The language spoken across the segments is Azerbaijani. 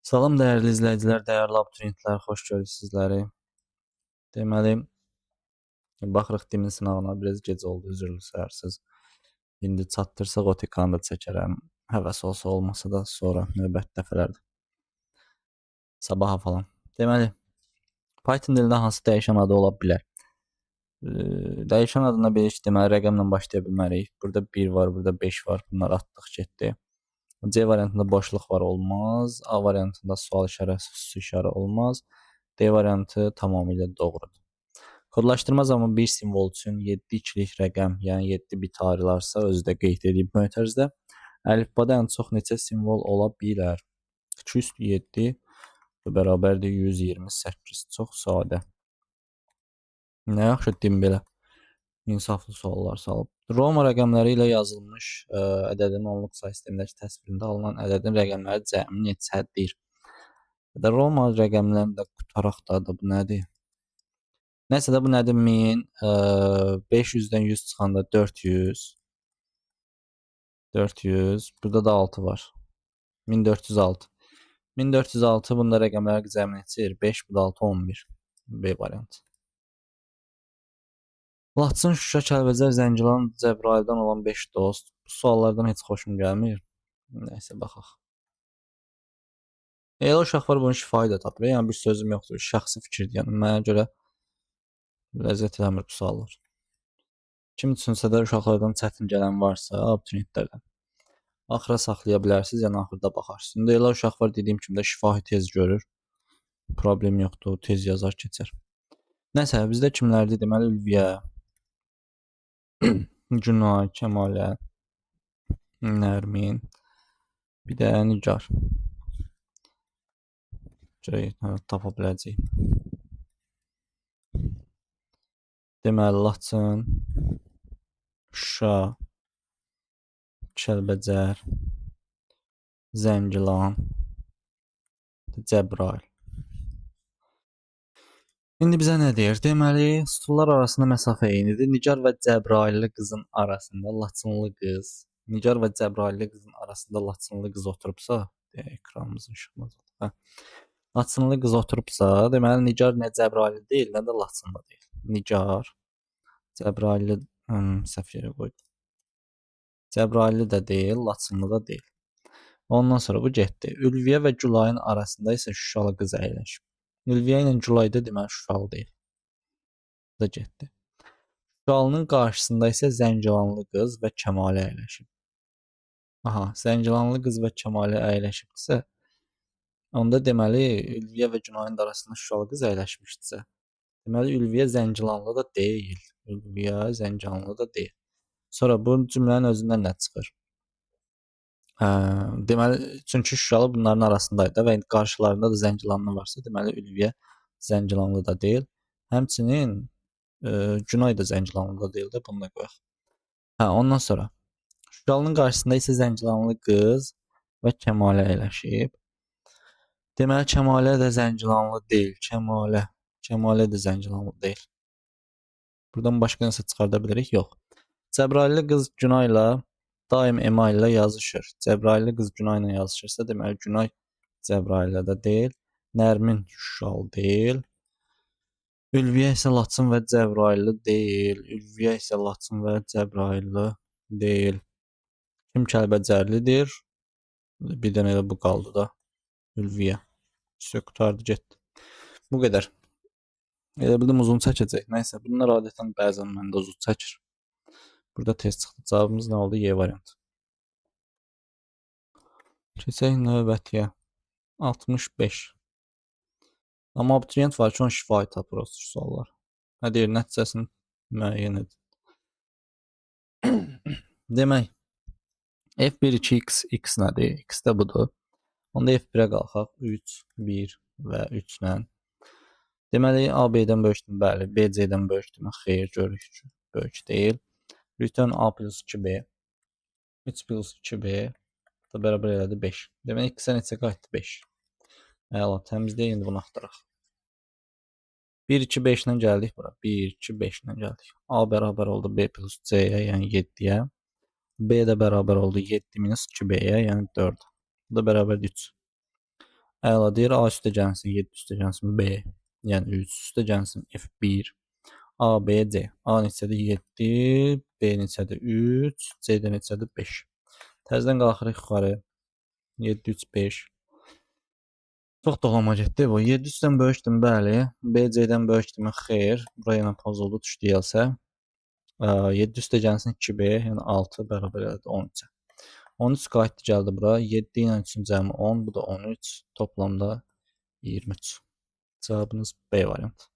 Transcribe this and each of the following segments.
Salam dəyərli izləyicilər, dəyərli abituriyentlər, xoş gördük sizləri. Deməli, baxırıq dimin sınağına biraz gec oldu, üzr istəyirsiniz. İndi çatdırsaq o tikanı da çəkərəm. Həvəs olsa olmasa da sonra növbəti dəfələrdə. Sabaha falan. Deməli, Python dilində hansı dəyişən adı ola bilər? Dəyişən adına bir deməli rəqəmlə başlaya bilmərik. Burada 1 var, burada 5 var. Bunlar atdıq getdi. C variantında boşluq var, olmaz. A variantında sual işarəsi, xüsusi işarə olmaz. D variantı tamamilə doğrudur. Kodlaşdırma zamanı bir simvol üçün 7 ikilik rəqəm, yəni 7 bit ayrılarsa, özü də qeyd edib mötərizdə. Əlifbada ən çox neçə simvol ola bilər? 2 üstü 7 bərabərdir 128. Çox sadə. Nə yaxşı din belə insaflı suallar salıb. Roma rəqəmləri ilə yazılmış ədədin onluq sayı sistemindəki təsvirində alınan ədədin rəqəmləri cəmi neçədir? Roma rəqəmlərini də qutaraq da bu nədir? Nəysə də bu nədir? 1000, 500-dən 100 çıxanda 400, 400, burada da 6 var. 1406. 1406 bunda rəqəmlər cəmi neçədir? 5, bu da 6, 11. B variantı. Laçın, Şuşa, Kəlbəcər, Zəngilan, Cəbrayıldan olan 5 dost. Bu suallardan heç xoşum gəlmir. Nəysə, baxaq. Elə uşaqlar bunu şifahi də tapır. Yəni bir sözüm yoxdur. Şəxsi fikirdir. Yəni mənə görə ləzzət eləmir bu suallar. Kim üçünsə də uşaqlardan çətin gələn varsa, abituriyentlərdən axıra saxlaya bilərsiniz, yəni axırda baxarsınız. İndi elə uşaq var, dediyim kimi də şifahi tez görür. Problem yoxdur, tez yazar keçər. Nəsə, bizdə kimlərdir? Deməli, Ülviyə, Günay, Kəmalə, Nərmin, bir də Nigar. Tapa biləcəyik. Deməli, Laçın, Şuşa, Kəlbəcər, Zəngilan, Cəbrayıl. İndi bizə nə deyir? Deməli, sütunlar arasında məsafə eynidir. Nigar və Cəbrayıllı qızın arasında Laçınlı qız, Nigar və Cəbrayıllı qızın arasında Laçınlı qız oturubsa, ekranımızın işığımız. Laçınlı qız oturubsa, deməli Nigar nə Cəbrayıllı deyil, nə də Laçınlı deyil. Nigar, Cəbrayıllı, səhv yerə qoydum. Cəbrayıllı da deyil, Laçınlı da deyil. Ondan sonra bu getdi. Ülviyə və Gülayın arasında isə Şuşalı qız əyləşib. Ülviyə ilə Gülayda deməli Şuşalı deyil. Bu da getdi. Şuşalının qarşısında isə Zəngilanlı qız və Kəmalə əyləşib. Aha, Zəngilanlı qız və Kəmalə əyləşibdirsə, onda deməli Ülviyə və Gülayın arasında Şuşalı qız əyləşmişdirsə, deməli Ülviyə Zəngilanlı da deyil. Ülviyə Zəngilanlı da deyil. Sonra bu cümlənin özündən nə çıxır? Deməli, çünki Şuşalı bunların arasındaydı və qarşılarında da Zəngilanlı varsa, deməli Ülviyə Zəngilanlı da deyil. Həmçinin Günay da Zəngilanlı da deyil də, bunu da qoyaq. Ondan sonra Şuşalının qarşısında isə Zəngilanlı qız və Kəmalə əyləşib. Deməli Kəmalə də Zəngilanlı deyil. Kəmalə də Zəngilanlı deyil. Buradan başqa nəsə çıxarda bilirik? Yox. Cəbrayıllı qız Günay ilə daim Ema ilə yazışır. Cəbrayıllı qız Günay ilə yazışırsa, deməli Günay Cəbrayıllı da deyil. Nərmin Şuşalı deyil. Ülviyə isə Laçın və Cəbrayıllı deyil. Ülviyə isə Laçın və Cəbrayıllı deyil. Kim Kəlbəcərlidir? Bir dənə də bu qaldı da. Ülviyə. Qutardı getdi. Bu qədər. Elə bildim uzun çəkəcək. Nəysə, bunlar adətən bəzən məndə uzun çəkir. Burada test çıxdı. Cavabımız nə oldu? Y variantı. Keçək növbətiyə. 65. Amma abituriyent var ki, onu şifahi tapır o suallar. Nə deyir? Nəticəsini müəyyən edin. Demək, F1, 2x, x nədir? X də budur. Onda F1-ə qalxaq. 3, 1 və 3 ilə. Deməli, A B-dən böyükdür, bəli. B C-dən böyükdür. Xeyr, görürük ki, böyük deyil. Return A plus 2B. 3 plus 2B da bərabər elədi 5. Demək, x-ə neçə qayıtdı? 5. Əla, təmizləyək, indi bunu axtaraq. 1, 2, 5 ilə gəldik bura. 1, 2, 5 ilə gəldik. A bərabər oldu B plus C-yə, yəni 7-yə. B də bərabər oldu 7 minus 2B-yə, yəni 4. Bu da bərabər 3. Əla deyir A üstə gəlsin 7 üstə gəlsin B. Yəni 3 üstə gəlsin F1. A, B, C. A neçədir? 7, B neçədir? 3, C-də neçədir? 5. Təzədən qalxırıq yuxarı. 7, 3, 5. Çox doğama getdi bu. 7 üstdən böyükdür, bəli. B, C-dən böyükdürmü? Xeyr. Buraya ilə pozuldu, düşdü gəlsə. 7 üstə gəlsin 2B, yəni 6 bərabər elədi 13-ə. 13 qayıtdı gəldi bura. 7 ilə 3-ün cəmi 10, bu da 13. Toplamda 23. Cavabınız B variantı.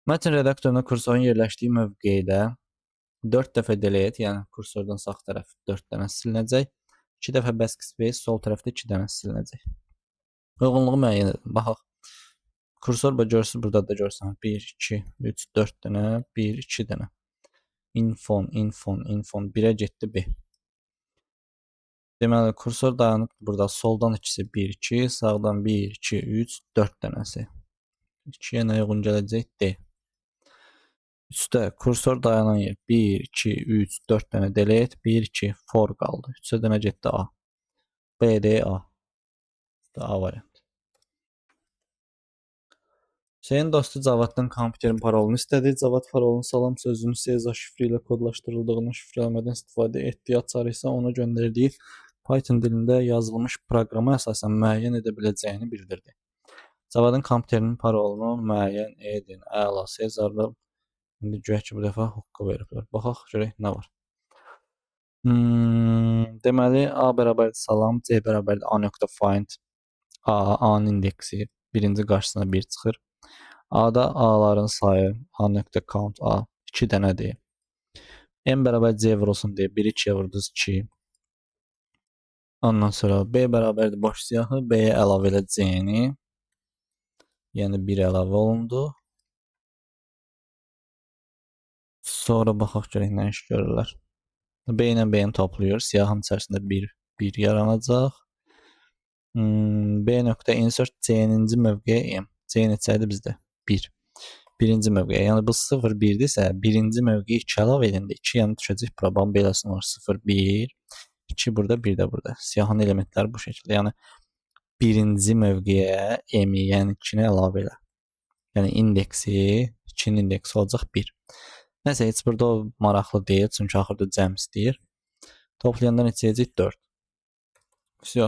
Mətn redaktoruna kursorun yerləşdiyi mövqedə 4 dəfə delete, yəni kursordan sağ tərəf 4 dənə silinəcək. 2 dəfə backspace, sol tərəfdə 2 dənə silinəcək. Uyğunluğu müəyyən edin. Baxaq. Kursor görürsünüz, burada da görürsünüz. 1, 2, 3, 4 dənə, 1, 2 dənə. Infon, 1-ə getdi B. Deməli, kursor dayanıb burada. Soldan ikisi 1, 2, sağdan 1, 2, 3, 4 dənəsi. 2-yə nə uyğun gələcək? D. Üstə kursor dayanan yer 1, 2, 3, 4 dənə delete, 1, 2, for qaldı. 3 dənə getdi A. B, D, A. A variant. Hüseyin dostu Cavaddan kompüterin parolunu istədi. Cavad parolun salam sözünün Seza şifri ilə kodlaşdırıldığını şifrələmədən istifadə etdiyi açarı isə ona göndərdiyi Python dilində yazılmış proqrama əsasən müəyyən edə biləcəyini bildirdi. Cavadın kompüterinin parolunu müəyyən edin. Əla, Sezarda İndi görək ki, bu dəfə hoqqa veriblər. Baxaq, görək nə var. Deməli, A bərabərdir salam, C bərabərdir A.find. A-nın indeksi birinci qarşısına 1 çıxır. A-da A-ların sayı A.count A 2 dənədir. M bərabər C vurulsun deyə 1-i 2-yə vurdunuz 2. Ondan sonra B bərabərdir boş siyahı, B-yə əlavə elə C-ni. Yəni 1 əlavə olundu. Sonra baxaq görək nə iş görürlər. B ilə B-ni toplayır. Siyahın içərisində 1 yaranacaq. B.insert C-ninci mövqeyə M. C neçədir bizdə? 1. Birinci mövqeyə. Yəni bu 0, 1-dirsə, birinci mövqeyə 2 əlavə edəndə 2 yəni düşəcək bura. Bax beləsinə olur. 0, 1, 2 burada, 1 də burada. Siyahın elementləri bu şəkildə. Yəni birinci mövqeyə M-i, yəni 2-ni əlavə elə. Yəni indeksi, 2-nin indeksi olacaq 1. Nəsə, heç burada o maraqlı deyil, çünki axırda cəm istəyir. Toplayanda neçəyəcək? 4. Vəsiyo.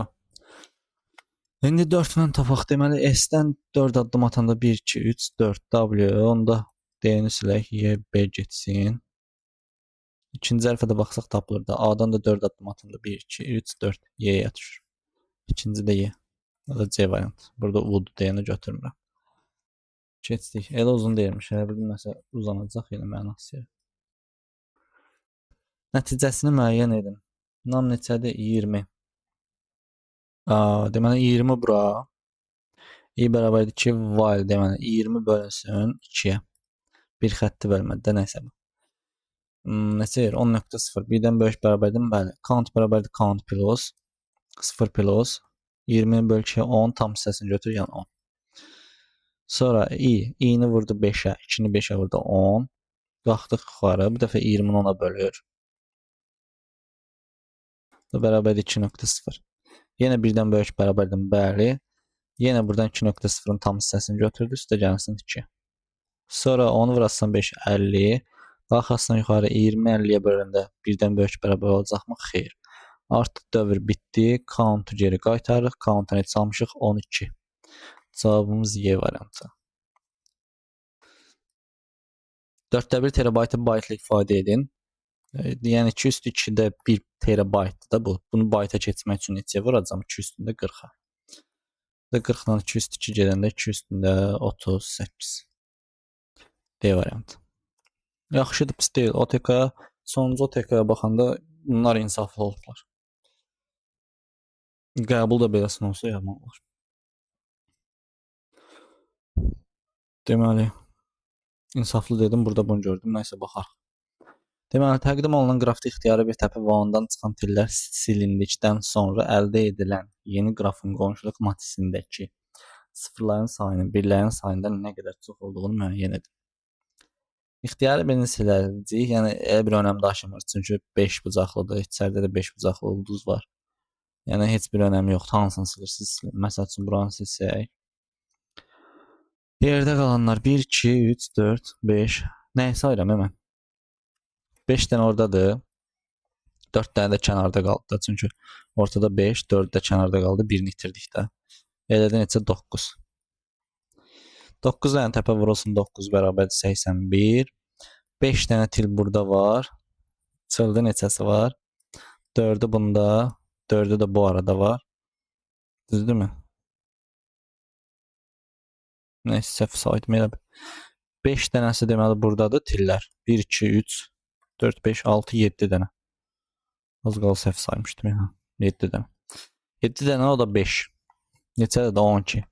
İndi 4-lə tapaq. Deməli, S-dən 4 addım atanda 1, 2, 3, 4, W, onda D-ni silək, Y, B getsin. İkinci hərfə də baxsaq tapılır da. A-dan da 4 addım atanda 1, 2, 3, 4, Y-yə düşür. İkinci də Y. O da C variant. Burada U-dur, D-ni götürmürəm. Keçdik. Elə uzun deyilmiş. Elə bilməsə uzanacaq yenə mənası. Nəticəsini müəyyən edin. Nam neçədir? 20. Deməli 20 bura. I bərabərdir 2 while deməli 20 bölünsün 2-yə. Bir xətti bölmədə nəsə bu. Neçə yer? 10.0. Birdən böyük bərabərdir. Bəli. Count bərabərdir count plus 0 plus 20 böl 2-yə 10 tam hissəsini götür, yəni 10. Sonra i-ni vurdu 5-ə, 2-ni 5-ə vurdu 10. Qalxdıq yuxarı. Bu dəfə 20-ni 10-a bölür. Bu bərabərdir 2.0. Yenə birdən böyük bərabərdir. Bəli. Yenə buradan 2.0-ın tam hissəsini götürdü. Üstə gəlsin 2. Sonra 10 vurasın 5, 50. Qalxasın yuxarı 20, 50-yə böləndə birdən böyük bərabər olacaqmı? Xeyr. Artıq dövr bitdi. Count-u geri qaytarırıq. Count-a neçə almışıq? 12. Cavabımız Y variantı. 4-də 1 terabaytı baytla ifadə edin. Yəni 2 üstü 2-də 1 terabaytdır da bu. Bunu bayta keçmək üçün neçəyə vuracam? 2 üstündə 40-a. 40-dan 2 üstü 2 gedəndə 2 üstündə 38. D variantı. Yaxşıdır, pis deyil. OTK-ya, sonuncu OTK-ya baxanda bunlar insaflı oldular. Qəbul da beləsin olsa yaman olur. Deməli, insaflı dedim, burada bunu gördüm. Nəysə, baxarıq. Deməli, təqdim olunan qrafda ixtiyari bir təpə və ondan çıxan tillər silindikdən sonra əldə edilən yeni qrafın qonşuluq matrisindəki sıfırların sayının birlərin sayından nə qədər çox olduğunu müəyyən edin. İxtiyari birini siləcəyik, yəni elə bir önəm daşımır. Çünki 5 bucaqlıdır, içəridə də 5 bucaqlı ulduz var. Yəni heç bir önəmi yoxdur. Hansını silirsiniz? Məsəl üçün buranı silsək. Yerdə qalanlar 1, 2, 3, 4, 5. Nəyi sayıram mən? 5 dənə oradadır. 4 dənə də kənarda qaldı da. Çünki ortada 5, 4 də kənarda qaldı. 1-ni itirdik də. Elədə neçə? 9. 9 dənə təpə vurulsun 9 bərabərdir 81. 5 dənə til burada var. Çöldə neçəsi var? 4'ü bunda, 4'ü də bu arada var. Düzdürmü? Neyse səhv saydım elə. 5 dənəsi deməli buradadır tillər. 1, 2, 3, 4, 5, 6, 7 dənə. Az qala səhv saymışdım ya. 7 dənə. 7 dənə o da 5. Neçədir də 12.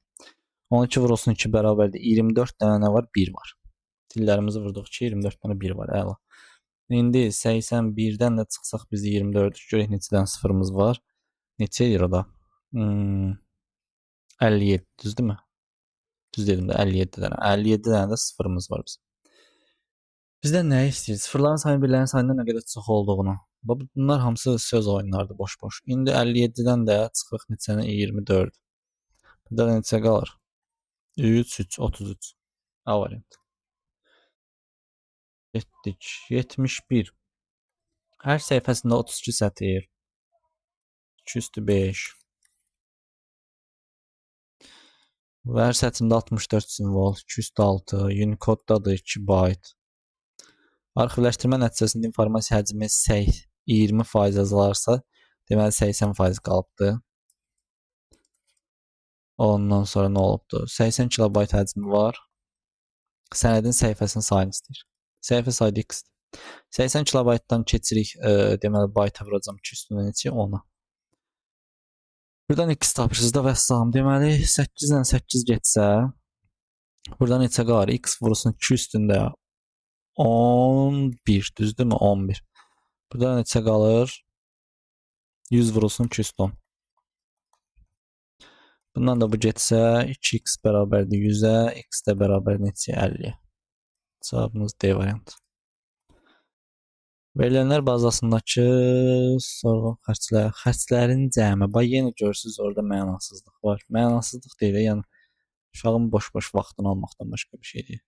12 vurulsun 2 bərabərdir. 24 dənə nə var? 1 var. Tillərimizi vurduq ki 24 dənə 1 var. Əla. İndi 81-dən də çıxsaq biz 24 görək neçə dənə sıfırımız var. Neçə edir o da? 57 düzdürmü? Düz dedim də 57 dənə. 57 dənə də sıfırımız var bizim. Bizdən nə istəyir? Sıfırların sayı birlərin sayından nə qədər çox olduğunu. Bunlar hamısı söz oyunlardır boş-boş. İndi 57-dən də çıxırıq neçəni? 24. Burada da neçə qalır? 3, 3, 33. A variant. Getdik. 71. Hər səhifəsində 32 sətir. 2 üstü 5. Və hər sətrində 64 simvol. 2 üstü 6. Unicode-dadır 2 byte. Arxivləşdirmə nəticəsində informasiya həcmi 20% yazılarsa, deməli 80% qalıbdır. Ondan sonra nə olubdur? 80 kilobayt həcmi var. Sənədin səhifəsinin sayını istəyir. Səhifə sayı x. 80 kilobaytdan keçirik, deməli bayta vuracam 2 üstünə neçə 10-a. Buradan x tapırsınız da vəssam. Deməli 8 ilə 8 getsə, burada neçə qalır? X vurulsun 2 üstündə 11, düzdürmü? 11. Burada neçə qalır? 100 vurulsun 2 üstü 10. Bundan da bu getsə 2x bərabərdir 100-ə, x də bərabər neçə? 50. Cavabımız D variantı. Verilənlər bazasındakı sorğu xərclərin cəmi. Bax yenə görürsüz orada mənasızlıq var. Mənasızlıq deyil, yəni uşağın boş-boş vaxtını almaqdan başqa bir şey deyil.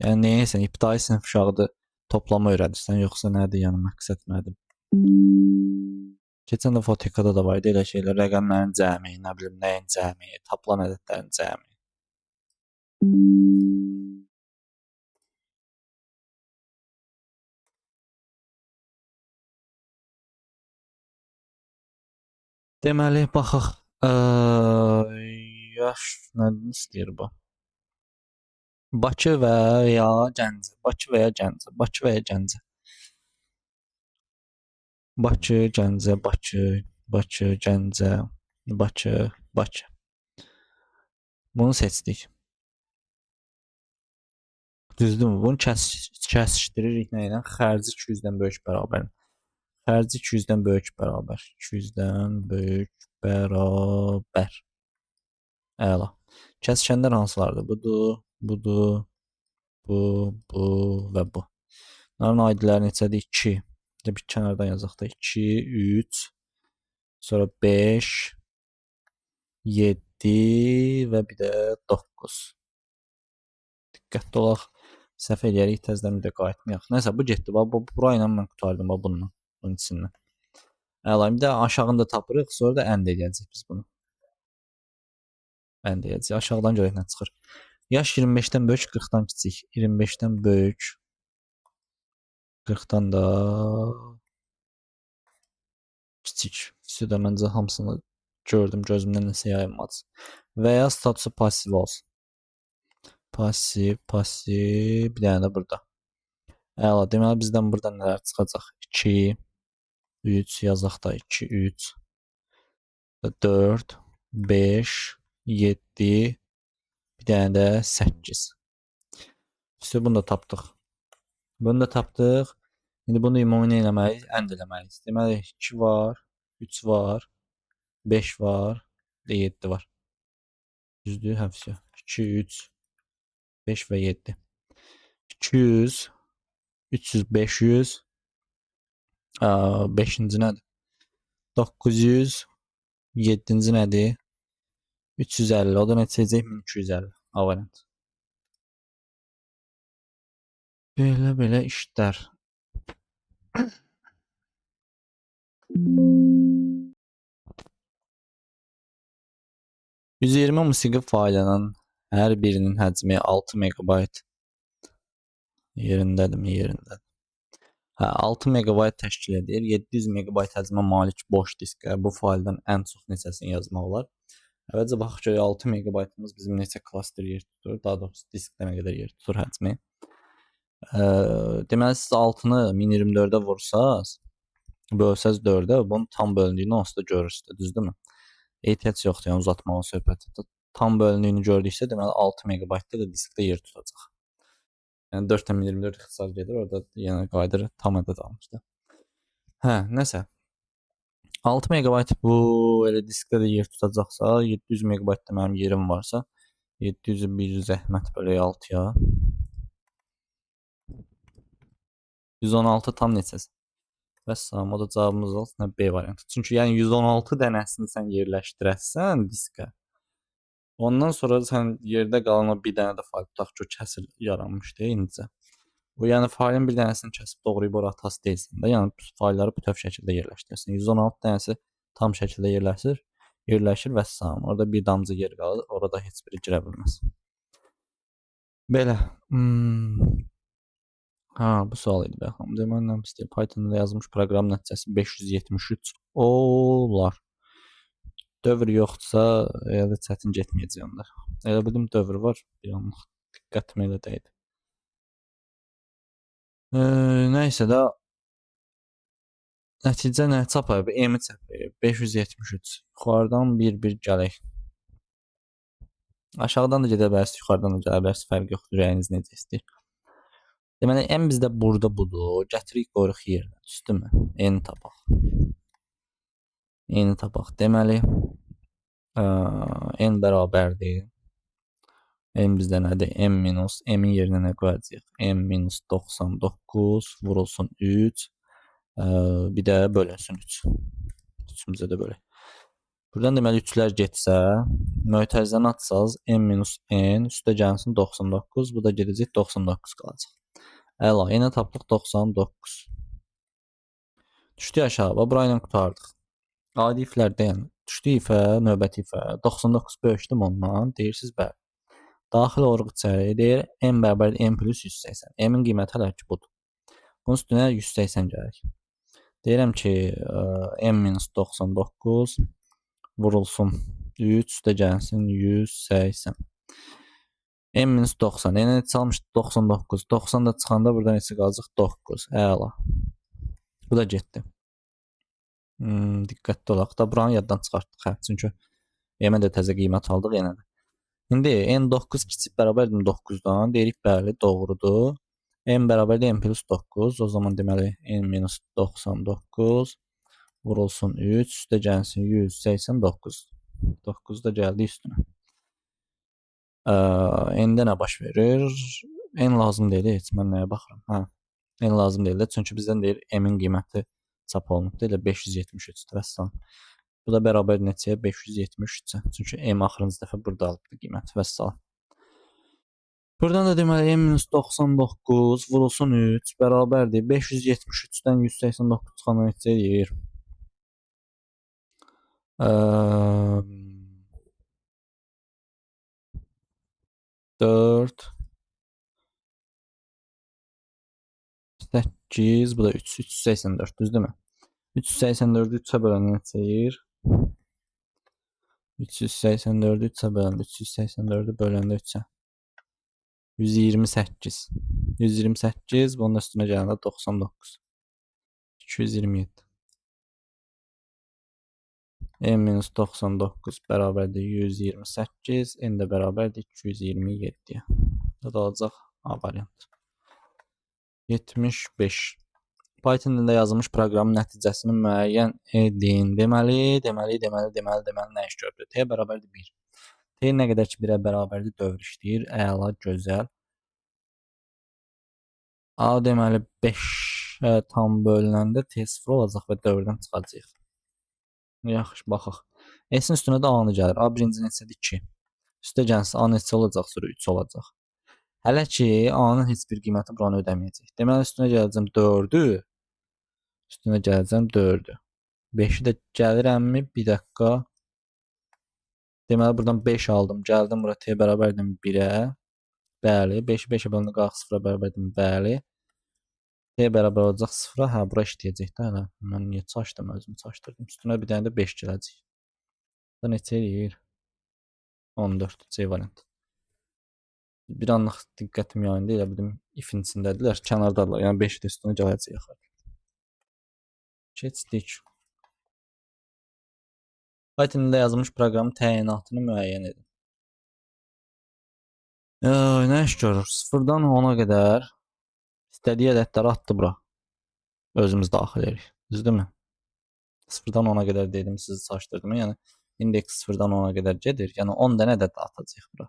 Yəni neyəsən ibtidai sinif uşağıdır, toplama öyrədirsən, yoxsa nədir, yəni məqsəd nədir? Keçən də fotekada da var idi elə şeylər, rəqəmlərin cəmi, nə bilim nəyin cəmi, tapılan ədədlərin cəmi. Deməli, baxaq, yaş nə istəyir bu? Bakı və ya Gəncə, Bakı və ya Gəncə, Bakı və ya Gəncə. Bakı, Gəncə, Bakı, Bakı, Gəncə, Bakı, Bakı. Bunu seçdik. Düzdürmü? Bunu kəsişdiririk nə ilə? Xərci 200-dən böyük bərabər. Xərci 200-dən böyük bərabər. 200-dən böyük bərabər. Əla. Kəsişənlər hansılardır? Budur, budur, bu və bu. Bunların aidləri neçədir? 2. Bir kənardan yazaq da 2, 3, sonra 5, 7 və bir də 9. Diqqətli olaq. Səhv eləyərik, təzədən bir də qayıtmayaq. Nəsə bu getdi. Bura ilə mən qutardım bununla, bunun içindən. Əla, bir də aşağını da tapırıq, sonra da ənd edəcəyik biz bunu. Ənd edəcəyik. Aşağıdan görək nə çıxır. Yaş 25-dən böyük, 40-dan kiçik. 25-dən böyük, 40-dan da kiçik. İkisi də məncə hamısını gördüm, gözümdən nəsə yayınmadı. Və ya statusu pasiv olsun. Pasiv, bir dənə də burada. Əla, deməli bizdən burada nələr çıxacaq? 2, 3 yazaq da 2, 3, 4, 5, 7, bir dənə də 8. İşte bunu da tapdıq. Bunu da tapdıq. İndi bunu ümumi nə eləməliyik? Ənd eləməliyik. Deməli 2 var, 3 var, 5 var, 7 var. Düzdür, həvsə. 2, 3, 5 və 7. 200, 300, 500. 5-ci nədir? 900, 7-ci nədir? 350, o da neçə edəcək? 1250. A variant. Belə işlər. 120 musiqi faylının hər birinin həcmi 6 megabayt. Yerindədirmi? Yerindədir. 6 megabayt təşkil edir. 700 megabayt həcmə malik boş diskə bu fayldan ən çox neçəsini yazmaq olar? Əvvəlcə baxaq görək 6 megabaytımız bizim neçə klaster yer tutur, daha doğrusu diskdə nə qədər yer tutur həcmi. Deməli siz 6-nı 1024-ə vursaz, bölsəz 4-ə, bunun tam bölündüyünü onsuz da görürsünüz, düzdürmü? Ehtiyac yoxdur, yəni uzatmağa söhbəti. Tam bölündüyünü gördüksə, deməli 6 megabaytda da diskdə yer tutacaq. Yəni 4-24 ixtisar gedir, orada yenə qayıdır tam ədəd almışdı. Nəsə. 6 megabayt bu elə diskdə də yer tutacaqsa, 700 megabaytda mənim yerim varsa, 700-ü bir zəhmət bölək 6-ya. 116 tam neçəsi? Vəssalam, o da cavabımız olsun, B variantı. Çünki yəni 116 dənəsini sən yerləşdirəsən diskə. Ondan sonra sən yerdə qalan o bir dənə də fayl tutaq ki, o kəsir yaranmışdı incə. O yəni faylın bir dənəsini kəsib doğrayıb ora atası deyilsən də, yəni faylları bütöv şəkildə yerləşdirsən. 116 dənəsi tam şəkildə yerləşir vəssalam. Orada bir damcı yer qalır, orada heç biri girə bilməz. Belə. Bu sual idi baxım. Deməli, Pythonda yazılmış proqram nəticəsi 573 olar. Dövr yoxdursa, elə çətin getməyəcək onlar. Elə bildim dövr var, bir anlıq diqqətim elə dəydi. Nəysə də nəticə nə çapayıb? M-i çapayıb. 573. Yuxarıdan bir gələk. Aşağıdan da gedə bilərsiniz, yuxarıdan da gələ bilərsiniz. Fərq yoxdur, rəyiniz necə istəyir. Deməli, M bizdə burada budur. Gətirik qoyuruq yerinə. Düzdürmü? N tapaq. N tapaq. Deməli, N bərabərdir. M bizdə nədir? M minus. M-in yerinə nə qoyacaq? M minus 99 vurulsun 3. Bir də bölünsün 3. Üçümüzə də bölək. Buradan deməli 3-lər getsə, mötərizəni atsaz M minus N üstə gəlsin 99. Bu da gedəcək 99 qalacaq. Əla, yenə tapdıq 99. Düşdü aşağı, bura ilə qutardıq. Adi iflərdə, yəni düşdü ifə, növbəti ifə, 99 bölüşdüm ondan, deyirsiniz bəli. Daxil oluruq içəri, deyir M bərabərdir M plus 180. M-in qiyməti hələ ki budur. Bunun üstünə 180 gəlir. Deyirəm ki, M minus 99 vurulsun 3, üstə gəlsin 180. M minus 90. Yəni neçə almışdı? 99. 90 da çıxanda burada neçə qalacaq? 9. Əla. Bu da getdi. Diqqətli olaq da buranı yaddan çıxartdıq. Çünki M-ə də təzə qiymət aldıq yenə də. İndi N9 kiçik bərabərdir 9-dan. Deyirik bəli, doğrudur. M bərabərdir M plus 9. O zaman deməli N minus 99 vurulsun 3. Üstə gəlsin 189. 9 da gəldi üstünə. N-də nə baş verir? N lazım deyil, heç mən nəyə baxıram? N lazım deyil də, çünki bizdən deyir M-in qiyməti çap olunubdur, elə 573-dür, vəssalam. Bu da bərabər neçəyə? 573-ə, çünki M axırıncı dəfə burada alıbdır qiyməti, vəssalam. Buradan da deməli M-99 vurulsun 3 bərabərdir. 573-dən 189 çıxanda neçə edir? 4 8, bu da 3, 384, düzdürmü? 384-ü 3-ə böləndə neçə edir? 384-ü 3-ə böləndə, 384-ü böləndə 3-ə. 128. 128, bunun üstünə gələndə 99. 227. M minus 99 bərabərdir 128, N də bərabərdir 227-yə. Bu da olacaq A variant. 75. Python dilində yazılmış proqramın nəticəsini müəyyən edin. Deməli, nə iş görür? T bərabərdir 1. T nə qədər ki 1-ə bərabərdir dövr işləyir. Əla, gözəl. A deməli 5 tam bölünəndə T 0 olacaq və dövrdən çıxacaq. Yaxşı, baxaq. S-in üstünə də A-nı gəlir. A birinci neçədir? 2. Üstə gəlsə A neçə olacaq? Sonra 3 olacaq. Hələ ki A-nın heç bir qiyməti buranı ödəməyəcək. Deməli üstünə gələcəm 4-ü. Üstünə gələcəm 4-ü. 5-i də gəlirəmmi? Bir dəqiqə. Deməli buradan 5 aldım. Gəldim bura t bərabərdir 1-ə. Bəli. 5-i 5-ə bölündü qalx 0-a bərabərdir. Bəli. T bərabər olacaq 0-a. Hə, bura işləyəcək də hələ. Mən niyə çaşdım, özümü çaşdırdım. Üstünə bir dənə də 5 gələcək. Bu neçə eləyir? 14. C variant. Bir anlıq diqqətim yayındı. Elə bildim if-in içindədirlər. Kənardadırlar. Yəni 5 də üstünə gələcək axı. Keçdik. Python-da yazılmış proqramın təyinatını müəyyən edin. Nə iş görür? 0-dan 10-a qədər istədiyi ədədləri atdı bura. Özümüz daxil edirik. Düzdürmü? 0-dan 10-a qədər dedim, sizi çaşdırdım. Yəni indeks 0-dan 10-a qədər gedir. Yəni 10 dənə ədəd atacaq bura.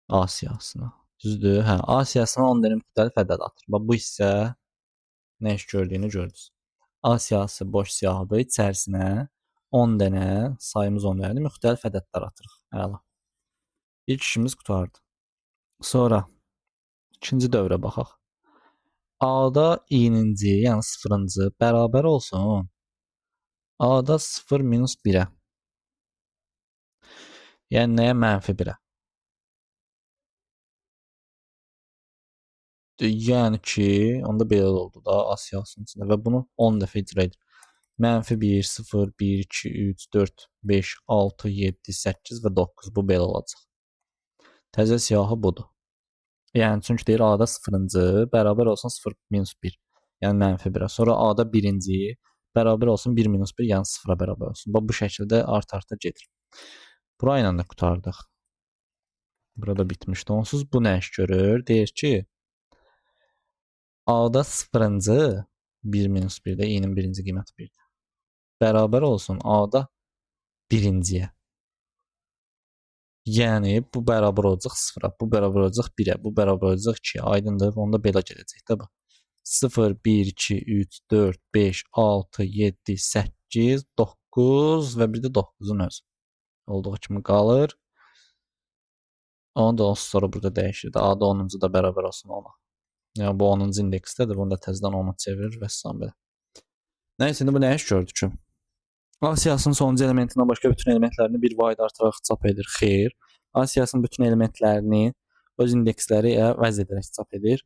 A siyahısına. Düzdür? Hə, A siyahısına 10 dənə müxtəlif ədəd atır. Bax bu hissə nə iş gördüyünü gördünüz. A siyahısı boş siyahıdır. İçərisinə 10 dənə, sayımız 10 dənədir, müxtəlif ədədlər atırıq. Əla. İlk işimiz qurtardı. Sonra ikinci dövrə baxaq. A-da i-ninci, yəni 0-cı bərabər olsun. A-da 0 minus 1-ə. Yəni nəyə? Mənfi 1-ə. Yəni ki, onda belə oldu da A siyahısının içində və bunu 10 dəfə icra edir. Mənfi 1, 0, 1, 2, 3, 4, 5, 6, 7, 8 və 9. Bu belə olacaq. Təzə siyahı budur. Yəni çünki deyir A-da 0-cı bərabər olsun 0 minus 1. Yəni mənfi 1-ə. Sonra A-da 1-ci bərabər olsun 1 minus 1, yəni 0-a bərabər olsun. Bu şəkildə art-arta gedir. Bura ilə də qurtardıq. Burada bitmişdi. Onsuz bu nə iş görür? Deyir ki, A-da 0-cı 1 minus 1-də i-nin birinci qiyməti 1-dir. Bərabər olsun A-da 1-ciyə. Yəni bu bərabər olacaq 0-a, bu bərabər olacaq 1-ə, bu bərabər olacaq 2-yə. Aydındır? Onda belə gedəcək də bu. 0, 1, 2, 3, 4, 5, 6, 7, 8, 9 və bir də 9-un özü. Olduğu kimi qalır. Onu da sonra burada dəyişir. A-da 10-cu da bərabər olsun ona. Yəni bu 10-cu indeksdədir. Bunu da təzədən 10-a çevirir və s. belə. Nəysə, indi bu nə iş gördü ki? A siyahısının sonuncu elementindən başqa bütün elementlərini bir vaid artıraraq çap edir. Xeyr. A siyahısının bütün elementlərini öz indeksləri ilə vəz edərək çap edir.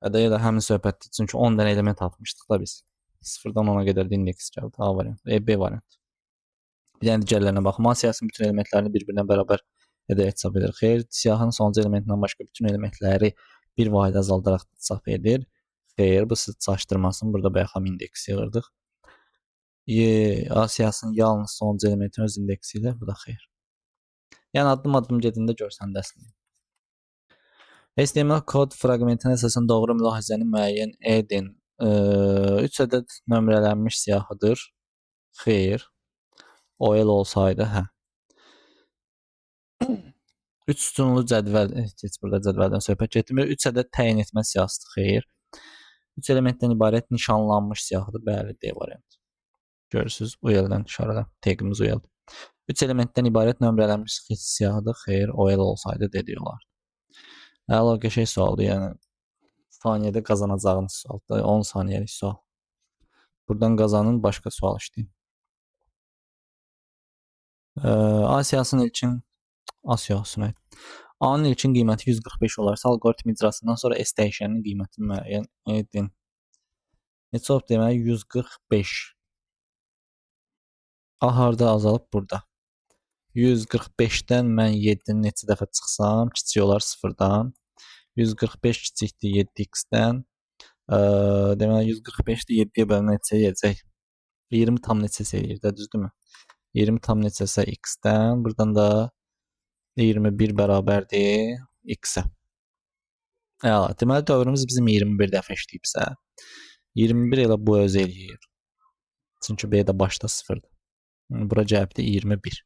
Və ya da həmin söhbətdir. Çünki 10 dənə element atmışdıq da biz. 0-dan 10-a qədər də indeks gəldi. A variant, B variant. Bir dənə digərlərinə baxım. A siyahısının bütün elementlərini bir-birinə bərabər edərək çap edir. Xeyr. Siyahının sonuncu elementindən başqa bütün elementləri bir vahid azaldaraq çap edir. Xeyr. Bu sizi çaşdırmasın. Burada bayaq ham indeks yığırdıq. A siyahısının yalnız sonuncu elementin öz indeksi ilə. Bu da xeyr. Yəni addım-addım gedində görsəndəsiniz. HTML kod fraqmentinə əsasən doğru mülahizəni müəyyən edin. 3 ədəd nömrələnmiş siyahıdır. Xeyr. OL olsaydı, hə. 3 sütunlu cədvəl, heç burada cədvəldən söhbət getmir. 3 ədəd təyin etmə siyahısıdır. Xeyr. 3 elementdən ibarət nişanlanmış siyahıdır. Bəli, D variant. Görürsüz, UL-dən işarələ. Tagimiz UL. 3 elementdən ibarət nömrələnmiş siyahıdır. Xeyr, OL olsaydı dedi olar. Əla qəşəng sualdır, yəni saniyədə qazanacağınız sualdır. 10 saniyəlik sual. Buradan qazanın, başqa sual işləyin. A siyahısının ilkin A siyahısına. A-nın ilkin qiyməti 145 olarsa, alqoritm icrasından sonra S dəyişəninin qiymətini müəyyən edin. Neçə olub deməli 145. A harda azalıb burada. 145-dən mən 7-ni neçə dəfə çıxsam, kiçik olar 0-dan. 145 kiçikdir 7x-dən. Deməli 145-də 7-yə bölünən neçə eləyəcək? 20 tam neçəsə eləyir də, düzdürmü? 20 tam neçəsə x-dən. Buradan da 21 bərabərdir x-ə. Əla. Deməli dövrümüz bizim 21 dəfə işləyibsə, 21 elə bu öz eləyir. Çünki B-də başda 0-dır. Bura cavabdır 21.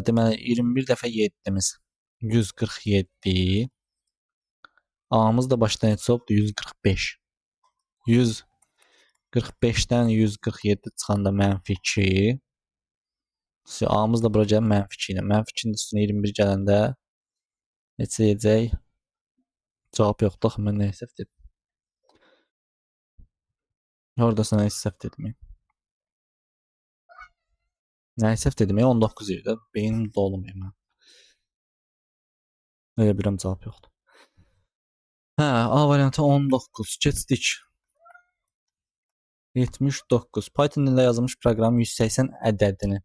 Deməli 21 dəfə 7-miz 147. A-mız da başda neçə olubdu? 145. 45-dən 147 çıxanda -2. A-mız da bura gəlib -2 ilə. -2-nin üstünə 21 gələndə neçə edəcək? Cavab yoxdur. Axı mən nəyi səhv dedim? Oradasa nəyi səhv dedim? Nəyi səhv dedim? 19 idi. Beynim dolmuyor mən. Elə bilirəm cavab yoxdur. Hə, A variantı 19. Keçdik. 79. Python dilində yazılmış proqramın 180 ədədini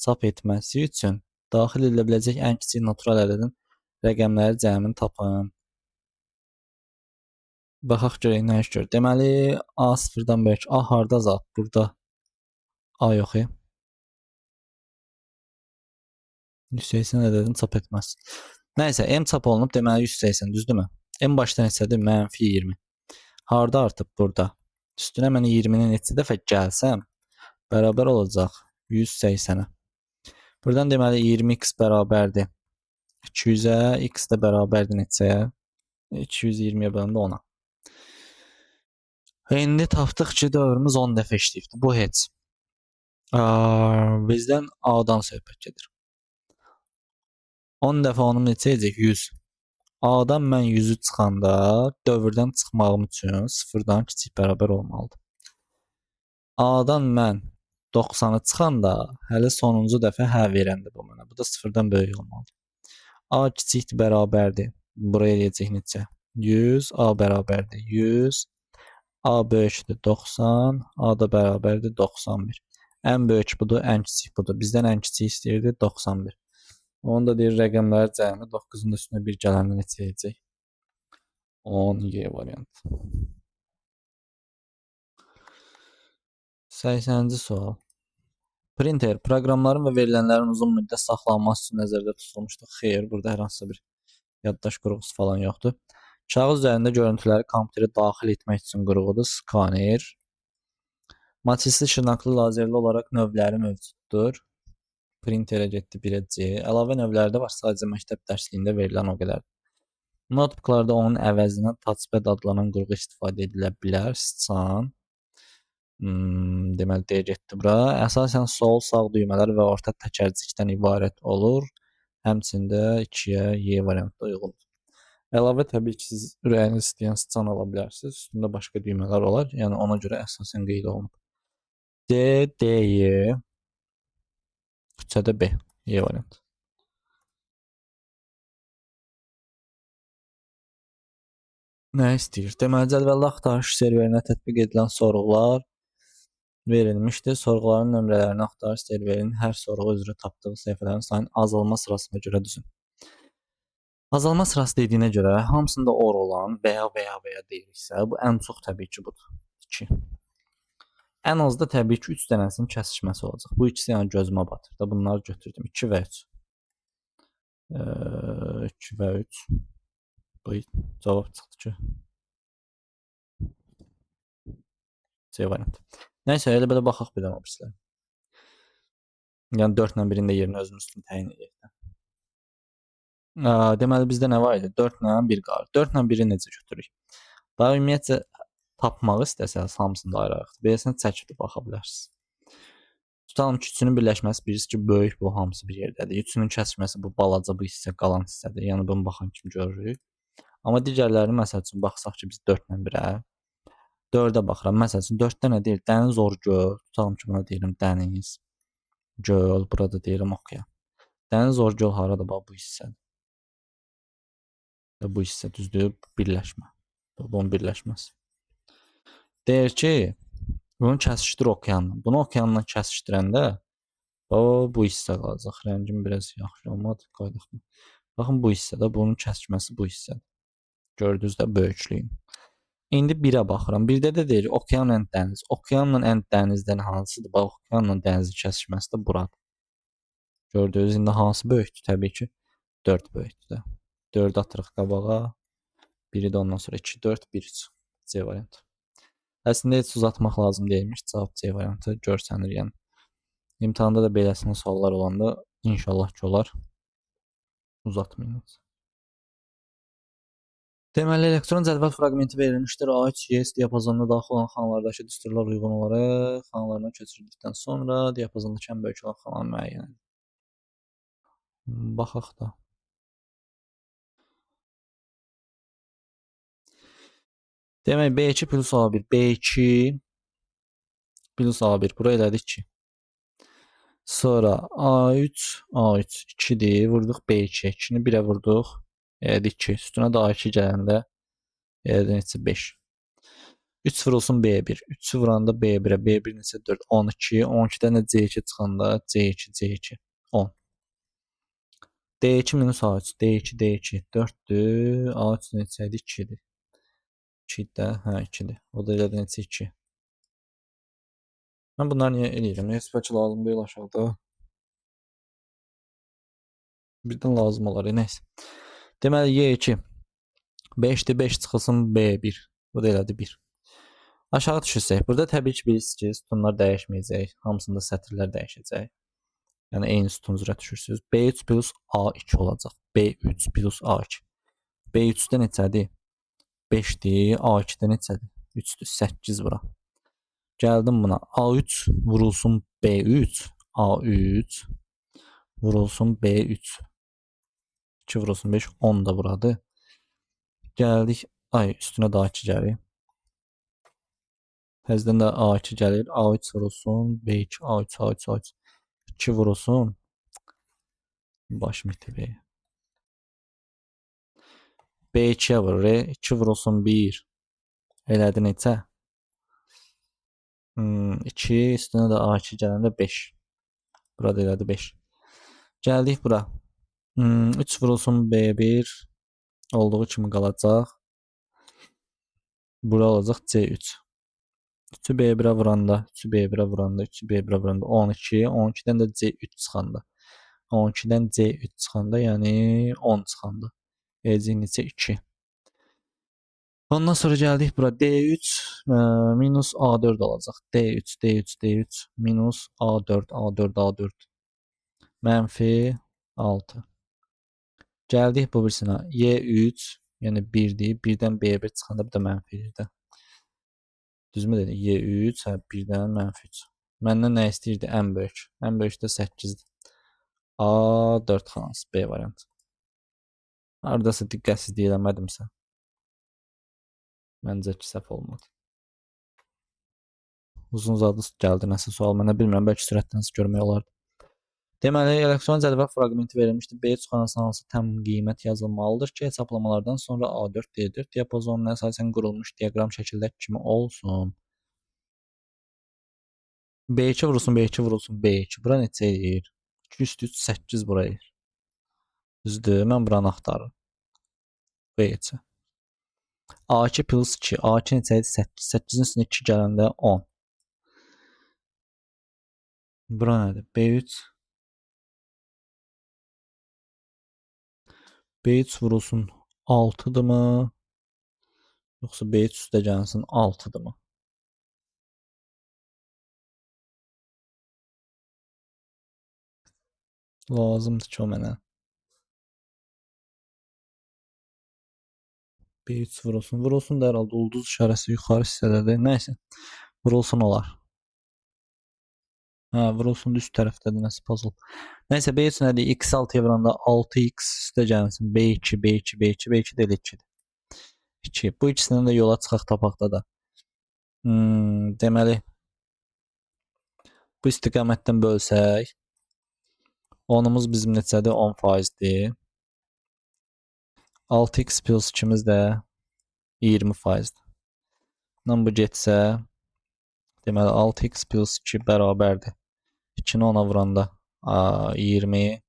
çap etməsi üçün daxil edilə biləcək ən kiçik natural ədədin rəqəmləri cəmini tapın. Baxaq görək nə iş görür. Deməli, A sıfırdan böyük. A harda zat? Burada A yox. 180 ədədini çap etməz. Nəysə, M çap olunub, deməli 180, düzdürmü? M başda neçədir? -20. Harda artıb? Burada. Üstünə mən 20-ni neçə dəfə gəlsəm, bərabər olacaq 180-ə. Buradan deməli 20x bərabərdir 200-ə, x də bərabərdir neçəyə? 220-yə böləndə 10-a. İndi tapdıq ki, dövrümüz 10 dəfə işləyibdir. Bu heç. Bizdən A-dan söhbət gedir. 10 dəfə onun neçə edəcək? 100. A-dan mən 100-ü çıxanda dövrdən çıxmağım üçün 0-dan kiçik bərabər olmalıdır. A-dan mən 90-ı çıxanda hələ sonuncu dəfə hə verəndə bu mənə. Bu da 0-dan böyük olmalıdır. A kiçikdir bərabərdir. Buraya eləyəcək neçə? 100. A bərabərdir 100. A böyükdür 90. A da bərabərdir 91. Ən böyük budur, ən kiçik budur. Bizdən ən kiçik istəyirdi 91. Onu da deyir rəqəmlər cəmi 9-un üstünə 1 gələndə neçə edəcək? 10 Y variantı. 80-ci sual. Printer proqramların və verilənlərin uzun müddət saxlanması üçün nəzərdə tutulmuşdur. Xeyr, burada hər hansısa bir yaddaş qurğusu falan yoxdur. Kağız üzərində görüntüləri kompüterə daxil etmək üçün qurğudur. Skaner. Matrixli şırnaqlı lazerli olaraq növləri mövcuddur. Printerə getdi 1C. Əlavə növləri də var, sadəcə məktəb dərsliyində verilən o qədər. Notebooklarda onun əvəzinə touchpad adlanan qurğu istifadə edilə bilər. Sıçan. Deməli, deyə getdi bura. Əsasən sol, sağ düymələr və orta təkərcikdən ibarət olur. Həmçində 2-yə Y variantı uyğundur. Əlavə təbii ki, siz ürəyiniz istəyən sıçan ala bilərsiniz. Üstündə başqa düymələr olar. Yəni ona görə əsasən qeyd olunub. D, D, Y. 3-də B. Y variantı. Nə istəyir? Deməli, cədvəldə axtarış serverinə tətbiq edilən sorğular verilmişdir. Sorğuların nömrələrini axtarış serverinin hər sorğu üzrə tapdığı səhifələrin sayının azalma sırasına görə düzün. Azalma sırası dediyinə görə hamısında or olan və ya deyiriksə, bu ən çox təbii ki budur. 2. Ən az da təbii ki 3 dənəsinin kəsişməsi olacaq. Bu ikisi yəni gözümə batır da. Bunları götürdüm. 2 və 3. 2 və 3. Bu cavab çıxdı ki. C variantı. Nəysə, elə belə baxaq bir dənə o birislərə. Yəni 4-lə 1-in də yerinə özümüz üçün təyin edək də. Deməli bizdə nə var idi? 4-lə 1 qalır. 4-lə 1-i necə götürürük? Daha ümumiyyətcə tapmaq istəsəniz hamısını da ayıraq. Beləsinə çəkib baxa bilərsiniz. Tutalım ki, üçünün birləşməsi birisi ki, böyük bu hamısı bir yerdədir. Üçünün kəsişməsi bu balaca bu hissə qalan hissədir. Yəni bunu baxan kimi görürük. Amma digərlərini məsəl üçün baxsaq ki, biz 4-lə 1-ə 4-ə baxıram. Məsəl üçün 4-də nə deyir? Dəniz Orgöl. Tutalım ki, buna deyirəm dəniz. Göl. Burada deyirəm okean. Dəniz Orgöl harada bax bu hissədir. Və bu hissə düzdür, birləşmə. Bunun birləşməsi. Deyir ki, bunu kəsişdir okeanla. Bunu okeanla kəsişdirəndə bu hissə qalacaq. Rəngim biraz yaxşı olmadı. Qaydaq. Baxın bu hissədə bunun kəsişməsi bu hissədir. Gördünüz də böyüklüyün. İndi 1-ə baxıram. 1-də də deyir okeanla dəniz. Okeanla dənizdən hansıdır? Bax, okeanla dənizin kəsişməsi də buradır. Gördünüz, indi hansı böyükdür? Təbii ki, 4 böyükdür də. 4 atırıq qabağa. 1-i də ondan sonra 2, 4, 1, 3. C variantı. Əslində heç uzatmaq lazım deyilmiş. Cavab C variantı görsənir. Yəni imtahanda da beləsinə suallar olanda inşallah ki olar. Uzatmayın. Deməli, elektron cədvəl fraqmenti verilmişdir. A3 YS diapazonuna daxil olan xanalardakı düsturlar uyğun olaraq xanalarına köçürüldükdən sonra diapazondakı ən böyük olan xananı müəyyən edin. Baxaq da. Demək, B2 plus A1, B2 plus A1, bura elədik ki. Sonra A3, A3 2-dir, vurduq B2, 2-ni 1-ə vurduq, elədik 2, üstünə də A2 gələndə elədik neçə 5. 3 vurulsun B1, 3-ü vuranda B1-ə, B1 neçə 4, 12, 12-dən də C2 çıxanda C2, C2, 10. D2 minus A3, D2, D2, 4-dür, A3 neçə idi? 2-dir. 2-də, hə 2-dir. O da elədi neçə 2. Mən bunları niyə eləyirəm? Heç bəlkə lazım deyil aşağıda. Birdən lazım olar, nəysə. Deməli, Y2 5-dir, 5 çıxılsın B1. Bu da elədi 1. Aşağı düşürsək, burada təbii ki, bilirsiniz ki, sütunlar dəyişməyəcək. Hamısında sətirlər dəyişəcək. Yəni, eyni sütun üzrə düşürsünüz. B3 plus A2 olacaq. B3 plus A2. B3-də neçədir? 5-dir. A2-də neçədir? 3-dür. 8 bura. Gəldim buna. A3 vurulsun B3. A3 vurulsun B3. 2 vurulsun 5. 10 da buradır. Gəldik. Ay, üstünə daha 2 gəlir. Təzədən də A2 gəlir. A3 vurulsun. B2, A3, A3, A3. 2 vurulsun. Başım itib. B2-yə vurur. 2 vurulsun 1. Elədi neçə? 2, üstünə də A2 gələndə 5. Burada elədi 5. Gəldik bura. 3 vurulsun B1. Olduğu kimi qalacaq. Bura olacaq C3. 3-ü B1-ə vuranda, 3-ü B1-ə vuranda, 3-ü B1-ə vuranda 12, 12-dən də C3 çıxanda. 12-dən C3 çıxanda, yəni 10 çıxanda. Eləcək neçə 2. Ondan sonra gəldik bura D3 minus A4 olacaq. D3, D3, D3 minus A4, A4, A4. Mənfi 6. Gəldik bu birisinə. Y3, yəni 1-dir. 1-dən B1 çıxanda bir də mənfidir də. Düzmü dedik? Y3, hə 1-dən mənfi 3. Məndən nə istəyirdi? Ən böyük. Ən böyük də 8-dir. A4 xanası, B variantı. Haradasa diqqətsizlik eləmədimsə. Məncə ki, səhv olmadı. Uzun zadı gəldi nəsə sual. Mənə bilmirəm, bəlkə sürətdən görmək olardı. Deməli, elektron cədvəl fraqmenti verilmişdir. B3 xanasına hansı təm qiymət yazılmalıdır ki, hesablamalardan sonra A4, D4 diapazonuna əsasən qurulmuş diaqram şəkildəki kimi olsun. B2 vurulsun, B2 vurulsun, B2. Bura neçə edir? 2 üstü 3, 8 bura edir. Düzdür, mən buranı axtarırım. B2. A2 plus 2. A2 neçə edir? 8. 8-in üstünə 2 gələndə 10. Bura nədir? B3. B3 vurulsun 6'dır mı? Yoxsa B3 üstə gəlsin 6'dır mı? Lazımdır ki o mənə. B3 vurulsun. Vurulsun da herhalde ulduz işarəsi yuxarı hissədədir. Nəysə. Vurulsun olar. Hə, vurulsun üst tərəfdədir nəsə puzzle. Nəysə B3 nədir? X 6-ya vuranda 6x üstə gəlsin. B2, B2, B2, B2 də 2-dir. 2. Bu ikisindən də yola çıxaq tapaqda da. Deməli bu istiqamətdən bölsək 10'umuz bizim neçədir? 10%dir. 6x plus 2'miz də 20%dir. Bundan bu getsə deməli 6x plus 2 bərabərdir. 2'ni 10'a vuranda 20.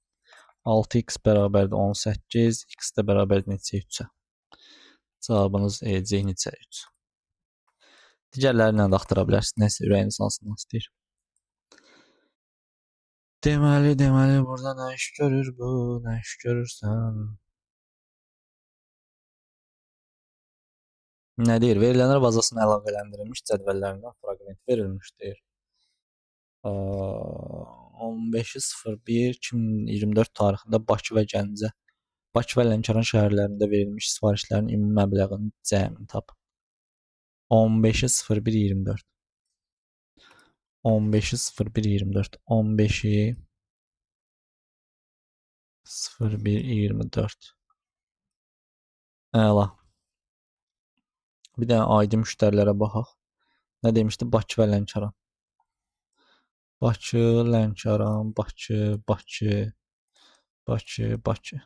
6x bərabərdir 18. X də bərabərdir neçə 3'ə. Cavabınız eləcək neçə 3. Digərlərini də axtara bilərsiniz. Nəsə ürəyiniz hansından istəyir. Deməli burada nə iş görür bu? Nə iş görürsən? Nə deyir? Verilənlər bazasına əlaqələndirilmiş cədvəllərindən fraqment verilmişdir. 15.01.2024 tarixində Bakı və Gəncə Bakı və Lənkəran şəhərlərində verilmiş sifarişlərin ümumi məbləğinin cəmini tap. 15'i 0124. 15'i 0124. 15'i 0124. Əla. Bir dənə ID müştərilərə baxaq. Nə demişdi? Bakı və Lənkəran. Bakı, Lənkəran, Bakı, Bakı, Bakı, Bakı.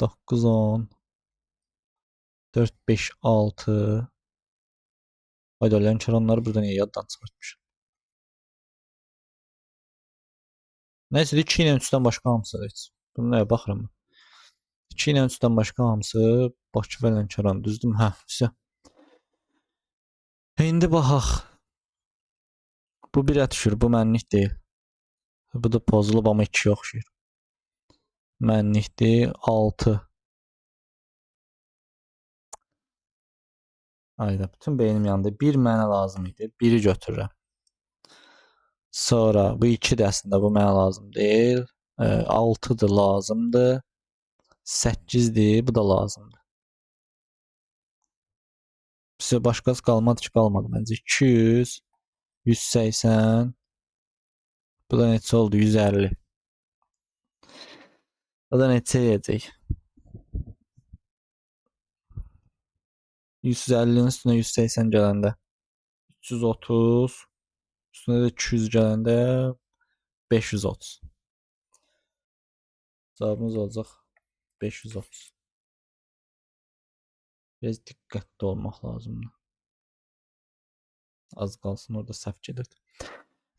9, 10, 4, 5, 6. Hayda, Lənkəranları burada niyə yaddan çıxartmışım? Nəysə, 2 ilə 3-dən başqa hamısı heç. Bunu nəyə baxıram? 2 ilə 3-dən başqa hamısı Bakı və Lənkəran, düzdür? Hə, isə. İndi baxaq. Bu 1-ə düşür, bu mənlik deyil. Bu da pozulub, amma 2 oxşayır. Mənlikdir, 6. Ayda, bütün beynim yandı. 1 mənə lazım idi. 1-i götürürəm. Sonra bu 2 də əslində bu mənə lazım deyil. 6-dır lazımdır. 8-dir, bu da lazımdır. Bizə başqası qalmadı ki, qalmadı. Məncə 200, 180. Bu da neçə oldu? 150. Bu da neçə yiyəcək? 150'nin üstünə 180 gələndə 330, üstünə də 200 gələndə 530. Cavabımız olacaq 530. Biraz diqqətli olmaq lazımdır. Az qalsın orada səhv gedirdi.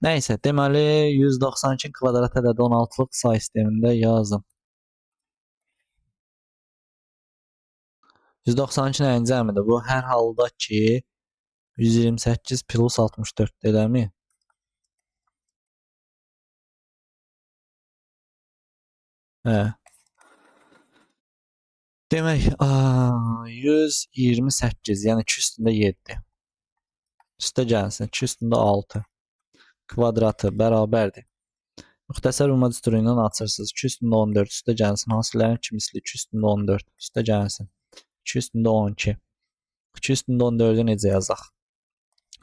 Nəysə, deməli 192 kvadrat ədədi 16'lıq say sistemində yazın. 192 nəyin cəmidir? Bu hər halda ki 128 plus 64 eləmi? Hə. Demək 128, yəni 2 üstündə 7. Üstə gəlsin, 2 üstündə 6 kvadratı bərabərdir. Müxtəsər vurma düsturu ilə açırsınız. 2 üstündə 14 üstə gəlsin. Hansıların kimisli 2 üstündə 14 üstə gəlsin. 2 üstündə 12. 2 üstündə 14'ü necə yazaq?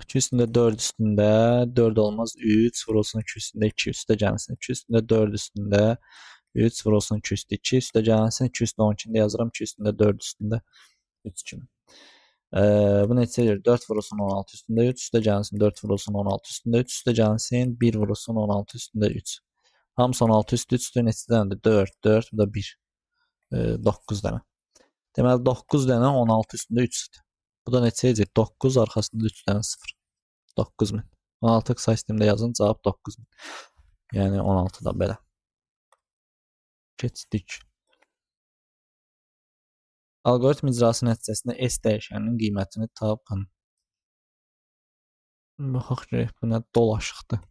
2 üstündə 4 üstündə 4 olmaz. 3 vurulsun 2 üstündə 2 üstə gəlsin. 2 üstündə 4 üstündə 3 vurulsun 2 üstü 2 üstə gəlsin. 2 üstündə 12'ni də yazıram. 2 üstündə 4 üstündə 3 kimi. Bu neçə edir? 4 vurulsun 16 üstündə 3 üstə gəlsin. 4 vurulsun 16 üstündə 3 üstə gəlsin. 1 vurulsun 16 üstündə 3. Hamısı 16 üstü 3 neçə dənədir? 4, 4, bu da 1. 9 dənə. Deməli 9 dənə 16 üstündə 3-dür. Bu da neçə edəcək? 9 arxasında 3 dənə 0. 9000. 16 say sistemdə yazın, cavab 9000. Yəni 16 da belə. Keçdik. Algoritm icrası nəticəsində S dəyişəninin qiymətini tapın. Baxaq görək, bu nə dolaşıqdır.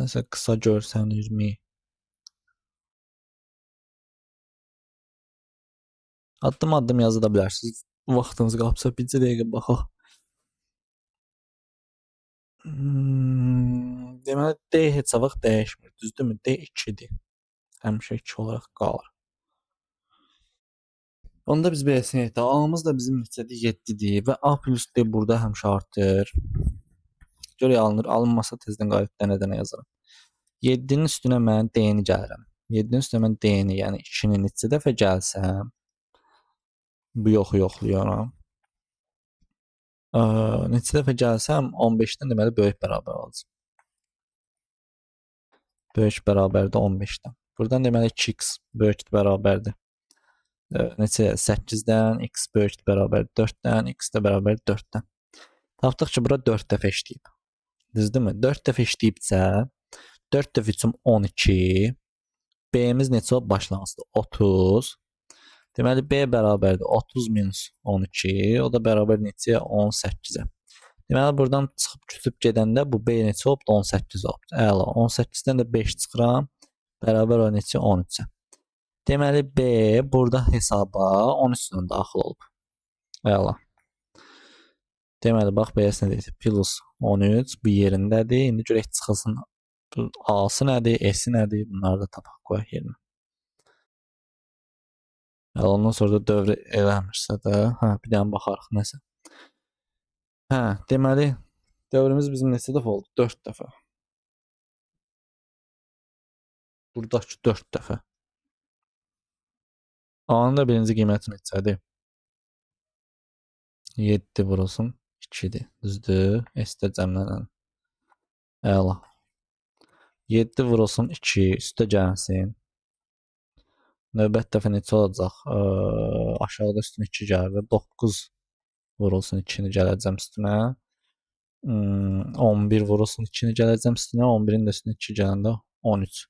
Nəsə qısa görsənirmi? Addım-addım yazı da bilərsiniz. Vaxtınız qalsa bircə dəqiqə baxaq. Deməli D heç vaxt dəyişmir, düzdürmü? D 2'dir. Həmişə 2 olaraq qalır. Onda biz beləsini etdik. A'mız da bizim neçədir? 7'dir və A plus D burada həmişə artır. Görək alınır. Alınmasa tezdən qayıt dənə-dənə yazaram. 7'nin üstünə mən D-ni gəlirəm. 7'nin üstünə mən D-ni, yəni 2'ni neçə dəfə gəlsəm, bu yoxu yoxlayıram. Neçə dəfə gəlsəm 15'dən deməli böyük bərabər olacaq. Böyük bərabərdir 15'dən. Buradan deməli 2x böyükdür bərabərdir. Neçə 8'dən, x böyükdür bərabər 4'dən, x də bərabər 4'dən. Tapdıq ki, bura 4 dəfə işləyib. Düzdürmü? 4 dəfə işləyibsə 4 dəfə üçün 12. B-miz neçə olub başlanğıcda? 30. Deməli B bərabərdir 30 minus 12. O da bərabər neçəyə? 18'ə. Deməli buradan çıxıb küçüb gedəndə bu B neçə olub? 18 olub. Əla. 18'dən də 5 çıxıram. Bərabər o neçə? 13'ə. Deməli B burada hesaba 13'dən daxil olub. Əla. Deməli, bax bəs nə deyir? Plus 13 bu yerindədir. İndi görək çıxılsın. A-sı nədir, S-i nədir? Bunları da tapaq qoyaq yerinə. Ondan sonra da dövr eləmirsə də, bir dənə baxarıq nəsə. Deməli, dövrümüz bizim neçə dəfə oldu? 4 dəfə. Buradakı 4 dəfə. A-nın da birinci qiyməti neçədir? 7 vurulsun 2-dir. Düzdür? S-də cəmlənən. Əla. 7 vurulsun 2 üstə gəlsin. Növbət dəfə neçə olacaq? Aşağıda üstünə 2 gəlir. 9 vurulsun 2-ni gələcəm üstünə. 11 vurulsun 2-ni gələcəm üstünə. 11-in də üstünə 2 gələndə 13.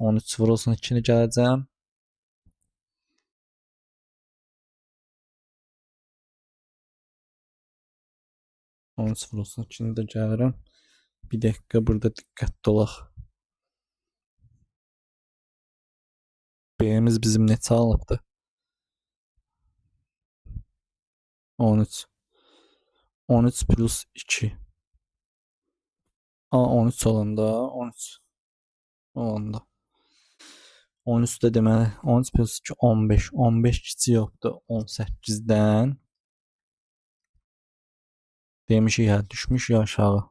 13 vurulsun 2-ni gələcəm. Onun vurulsun 2-ni də gəlirəm. Bir dəqiqə burada diqqətli olaq. B-miz bizim neçə alıbdı? 13. 13 plus 2. 13 olanda 13 olanda 13-də deməli 13 plus 2 15. 15 kiçik yoxdur 18-dən. Demişik ya düşmüş ya aşağı.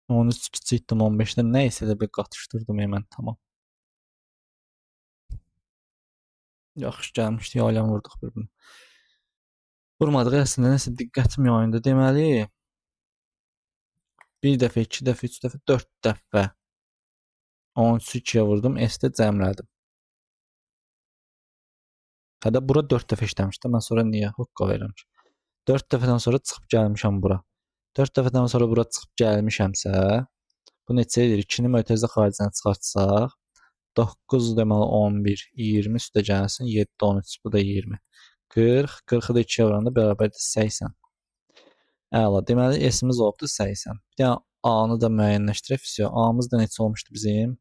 13 kiçikdim 15-dən. Nəysə də bir qatışdırdım hemen tamam. Yaxşı gəlmişdik, aləm vurduq bir-birinə. Vurmadıq əslində nəsə diqqətim yayındı. Deməli 1 dəfə, 2 dəfə, 3 dəfə, 4 dəfə 13-ü 2-yə vurdum, S-də cəmlədim. Hədə bura 4 dəfə işləmişdi. Mən sonra niyə hoqqa verirəm ki? 4 dəfədən sonra çıxıb gəlmişəm bura. 4 dəfədən sonra bura çıxıb gəlmişəmsə, bu neçə edir? 2-ni mötərizə xaricinə çıxartsaq, 9 deməli 11, 20 üstə gəlsin, 7, 13, bu da 20. 40, 40-ı da 2-yə vuranda bərabərdir 80. Əla, deməli S-imiz olubdur 80. Bir dənə A-nı da müəyyənləşdirək. A-mız da neçə olmuşdu bizim?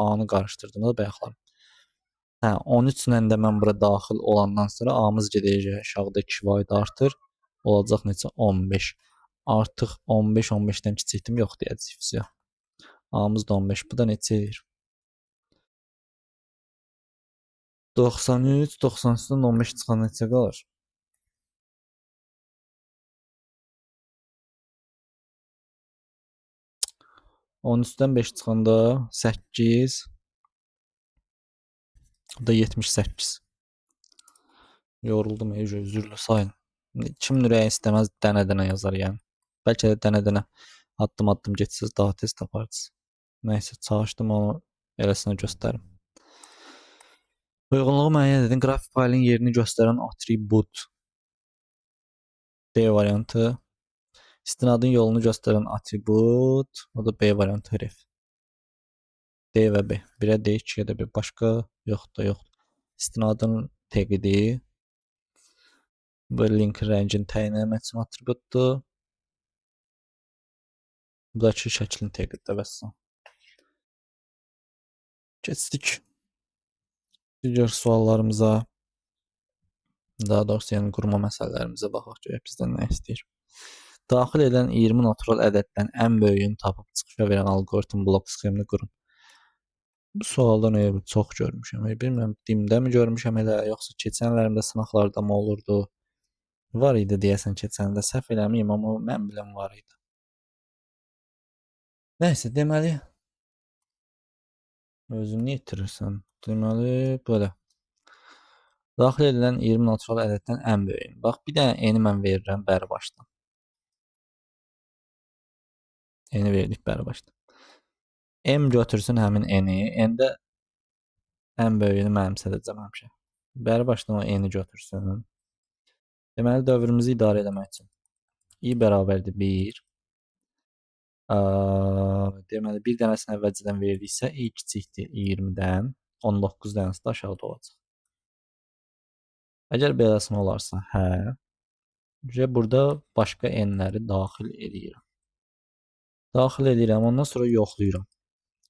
A-nı qarışdırdım da bayaqlar. 13 ilə də mən bura daxil olandan sonra A-mız gedəcək aşağıda 2 vayda artır. Olacaq neçə? 15. Artıq 15, 15-dən kiçikdim, yox deyəcək. A-mız da 15. Bu da neçə edir? 93, 93-dən 15 çıxan neçə qalır? 13-dən 5 çıxanda 8, bu da 78. Yoruldum, üzürlü sayın. Kim ürəyi istəməz dənə-dənə yazar yəni. Bəlkə də dənə-dənə addım-addım getsiniz, daha tez taparsınız. Nəysə, çalışdım onu eləsinə göstərim. Uyğunluğu müəyyən edin. Qrafik faylın yerini göstərən atribut. D variantı. İstinadın yolunu göstərən atribut. O da B variantı ref. D və B. 1-ə D, 2-yə də B. Başqa yoxdur, yoxdur. İstinadın təqidir. Bu link rəngin təyin etmək üçün atributdur. Bu da ki, şəklin təqiddə bəssən. Keçdik digər suallarımıza. Daha doğrusu yəni qurma məsələlərimizə baxaq görək bizdən nə istəyir. Daxil edilən 20 natural ədəddən ən böyüyünü tapıb çıxışa verən alqoritm blok sxemini qurun. Bu sualda nə çox görmüşəm. Bilmirəm, dimdə mi görmüşəm elə, yoxsa keçənlərimdə sınaqlarda mı olurdu? Var idi deyəsən keçəndə, səhv eləmiyim, amma mən biləm var idi. Nəysə, deməli özünü itirirsən. Deməli belə. Daxil edilən 20 natural ədəddən ən böyüyün. Bax, bir dənə eni mən verirəm bəri başdan. Eni verdik bəri başdan. M götürsün həmin eni. N-də ən böyüyünü mənimsədəcəm həmişə. Bəri başdan o eni götürsün. Deməli, dövrümüzü idarə eləmək üçün. I bərabərdir 1. Deməli, bir dənəsini əvvəlcədən verdiksə, I kiçikdir 20-dən. 19 dənəsi də aşağıda olacaq. Əgər beləsinə olarsa, hə. Burada başqa n-ləri daxil edirəm. Daxil edirəm, ondan sonra yoxlayıram.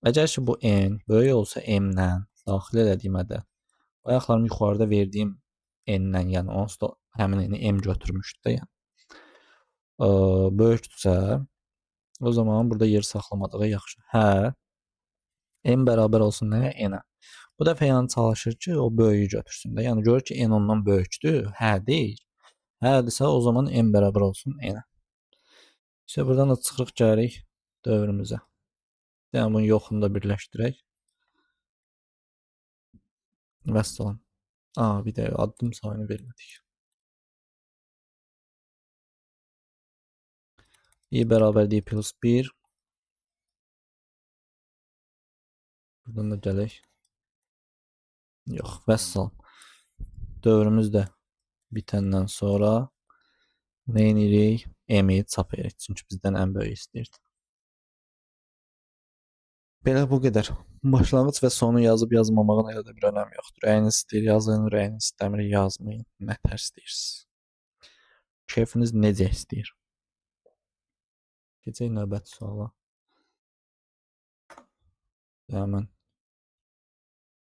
Əgər ki bu n böyük olsa m-lə daxil elədiyim ədəd, bayaqlarım yuxarıda verdiyim n-lə, yəni onsuz da həmin n-i m götürmüşdü də, yəni böyükdürsə, o zaman burada yer saxlamadığı yaxşı. Hə, m bərabər olsun nəyə? N-ə. Bu dəfə yəni çalışır ki, o böyüyü götürsün də. Yəni görür ki, n ondan böyükdür, hə deyir. Hərdirsə, o zaman m bərabər olsun n-ə. İşte buradan da çıxırıq gəlirik dövrümüzə. Yəni bunun yoxunu da birləşdirək. Vəssalam. Bir də addım sayını vermədik. i bərabərdir plus 1. Buradan da gələk. Yox, vəssalam. Dövrümüz də bitəndən sonra nə edirik? M-i çap edirik. Çünki bizdən ən böyük istəyirdi. Belə bu qədər. Başlanğıc və sonu yazıb yazmamağın elə də bir önəmi yoxdur. Rəyiniz istəyir yazın, rəyiniz istəmir yazmayın. Nə tər istəyirsiniz? Keyfiniz necə istəyir? Keçək növbəti suala. Həmən.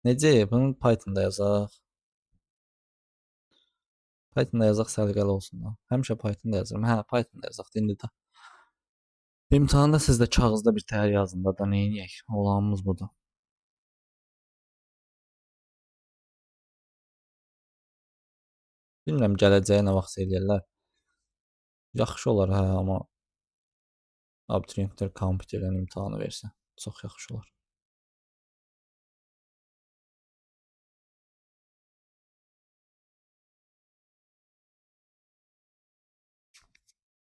Necə? Bunu Pythonda yazaq. Pythonda yazaq, səliqəli olsun da. Həmişə Pythonda yazıram. Hə, Pythonda yazaq indi də. İmtahanda siz də kağızda bir təhər yazın da neyniyək? Olanımız budur. Bilmirəm gələcəyə nə vaxt eləyərlər. Yaxşı olar hə, amma abituriyentlər kompüterdən imtahanı versə çox yaxşı olar.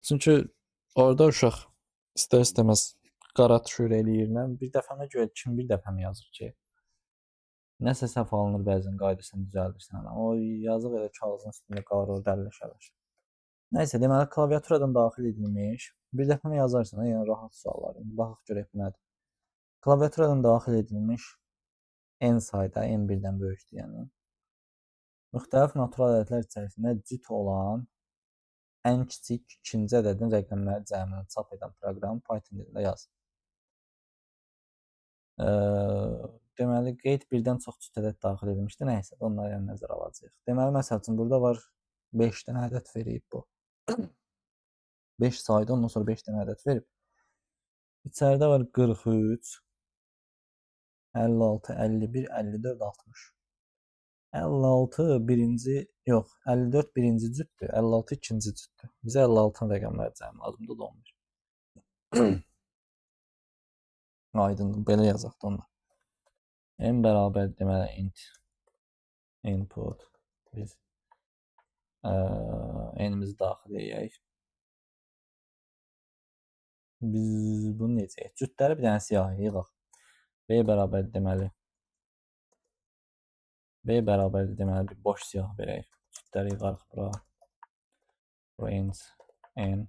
Çünki orada uşaq istər-istəməz qara düşür eləyir. Bir dəfəmə görə kim bir dəfəmi yazır ki? Nəsə səhv alınır bəzən qaydasını düzəldirsən. O yazıq elə kağızın üstündə qalır, orada əlləşər. Nəysə, deməli klaviaturadan daxil edilmiş. Bir dəfəmə yazarsan, yəni rahat suallar. Baxaq görək bu nədir. Klaviaturadan daxil edilmiş n sayda, n birdən böyükdür, yəni. Müxtəlif natural ədədlər içərisində cüt olan ən kiçik ikinci ədədin rəqəmləri cəmini çap edən proqram Python dilində yaz. Deməli, qeyd birdən çox cüt ədəd daxil edilmişdir. Nəysə, onları yəni nəzərə alacağıq. Deməli, məsəl üçün, burada var 5 dənə ədəd verib bu. 5 sayda, ondan sonra 5 dənə ədəd verib. İçəridə var 43, 56, 51, 54, 60. 56 birinci, yox, 54 birinci cütdür, 56 ikinci cütdür. Bizə 56-nın rəqəmləri cəmi lazımdır, da 11. Aydındır, belə yazaq da onlar. n bərabər deməli int input biz n-imizi daxil edək. Biz bunu necə? Cütləri bir dənə siyahı yığaq. B bərabər deməli bir boş siyah verək. Cütləri yığarıq bura. Range n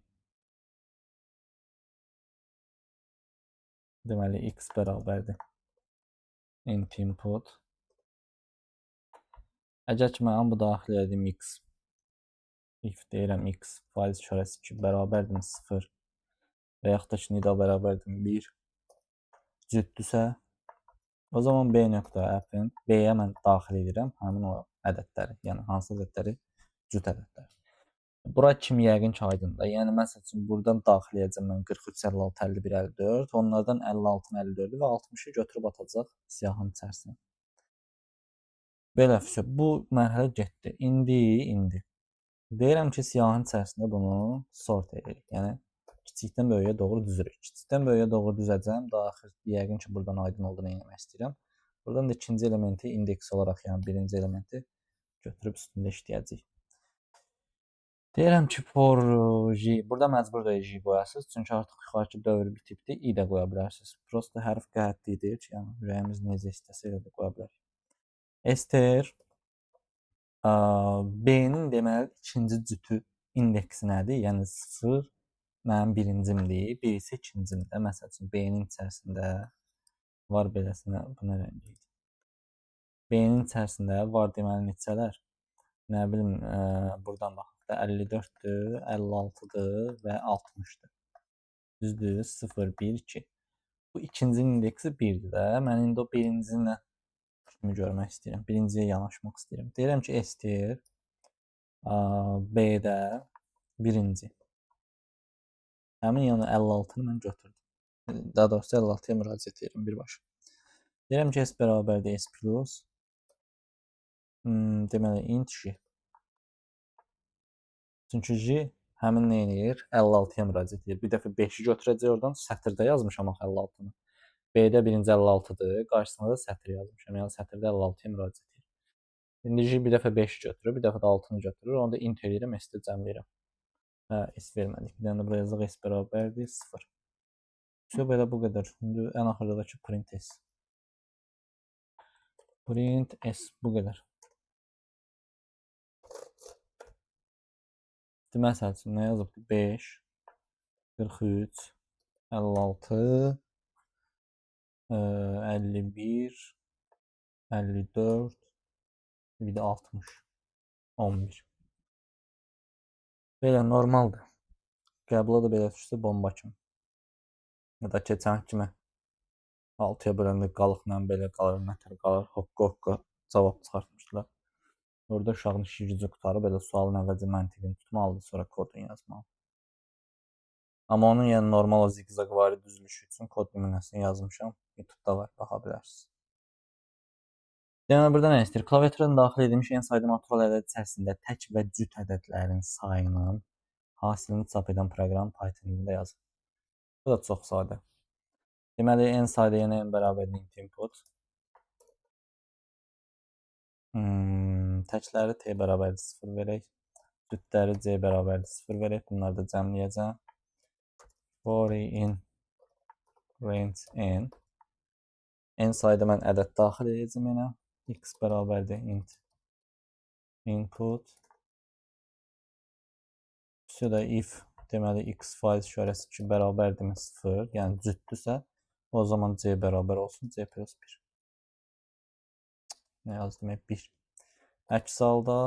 deməli x bərabərdir int input. Əgər ki mən bu daxil edeyim x, if deyirəm x faiz işarəsi 2 bərabərdir 0 və yaxud da ki nida bərabərdir 1 cütdürsə, o zaman b nöqtə append b-yə mən daxil edirəm həmin o ədədləri, yəni hansı ədədləri? Cüt ədədləri. Bura kimi yəqin ki aydındır. Yəni məsəl üçün buradan daxil edəcəm mən 43, 56, 51, 54. Onlardan 56-nı, 54-ü və 60-ı götürüb atacaq siyahının içərisinə. Belə fişə. Bu mərhələ getdi. İndi deyirəm ki, siyahının içərisində bunu sort edirik. Yəni kiçikdən böyüyə doğru düzürük. Kiçikdən böyüyə doğru düzəcəm. Daxil yəqin ki buradan aydın olduğunu etmək istəyirəm. Buradan da ikinci elementi indeks olaraq, yəni birinci elementi götürüb üstündə işləyəcəyik. Deyirəm ki, for j, burada məcbur da j qoyasınız, çünki artıq yuxarıki dövr bitibdir, i də qoya bilərsiniz. Prosta hərf qəhətlidir ki, yəni ürəyimiz necə istəsə elə də qoya bilərik. STR B-nin deməli ikinci cütü indeksi nədir? Yəni 0 mənim birincimdir, 1 isə ikincimdir. Məsəl üçün B-nin içərisində var beləsinə, bu nə rəng idi? B-nin içərisində var deməli neçələr? Nə bilim, buradan baxaq da 54-dür, 56-dır və 60-dır. Düzdür? 0, 1, 2. Bu ikincinin indeksi 1-dir də. Mən indi o birincini kimi görmək istəyirəm. Birinciyə yanaşmaq istəyirəm. Deyirəm ki, STR B-də birinci. Həmin yəni 56-nı mən götürdüm. Daha doğrusu 56-ya müraciət edirəm birbaşa. Deyirəm ki, S bərabərdir S plus. Deməli, int J. Çünki J həmin nə eləyir? 56-ya müraciət edir. Bir dəfə 5-i götürəcək oradan. Sətirdə yazmışam axı 56-nı. B-də birinci 56-dır. Qarşısına da sətr yazmışam. Yəni sətirdə 56-ya müraciət edir. İndi J bir dəfə 5-i götürür, bir dəfə də 6-nı götürür. Onu da int eləyirəm, S-də cəmləyirəm. Hə, S vermədik. Bir dənə də buraya yazaq S bərabərdir 0. Belə bu qədər. İndi ən axırdakı print S. Print S bu qədər. Məsəl üçün nə yazıb? 5, 43, 56, 51, 54, bir də 60, 11. Belə normaldır. Qəbula da belə düşsə bomba kimi. Ya da keçən kimi 6-ya böləndə qalıqla belə qalır, nətər qalır, hoqqa cavab çıxartmışdılar. Orada uşağın işi gücü qutarıb, belə sualın əvvəlcə məntiqini tutmalıdır, sonra kodunu yazmalı. Amma onun yəni normal o ziqzaqvari düzülüşü üçün kod nümunəsini yazmışam. YouTube-da var, baxa bilərsiniz. Yəni burada nə istəyir? Klaviaturada daxil edilmiş en sayda natural ədəd içərisində tək və cüt ədədlərin sayının hasilini çap edən proqram Python dilində yazılır. Bu da çox sadə. Deməli, en sayda yenə n bərabərdir int input. Təkləri t bərabərdir 0 verək. Cütləri c bərabərdir 0 verək. Bunları da cəmləyəcəm. For in range n. En sayda mən ədəd daxil edəcəm yenə. X bərabərdir int input. Sonra if deməli x faiz işarəsi 2 bərabərdirmi 0, yəni cütdürsə, o zaman c bərabər olsun c plus 1. Nə yazdım? 1. Əks halda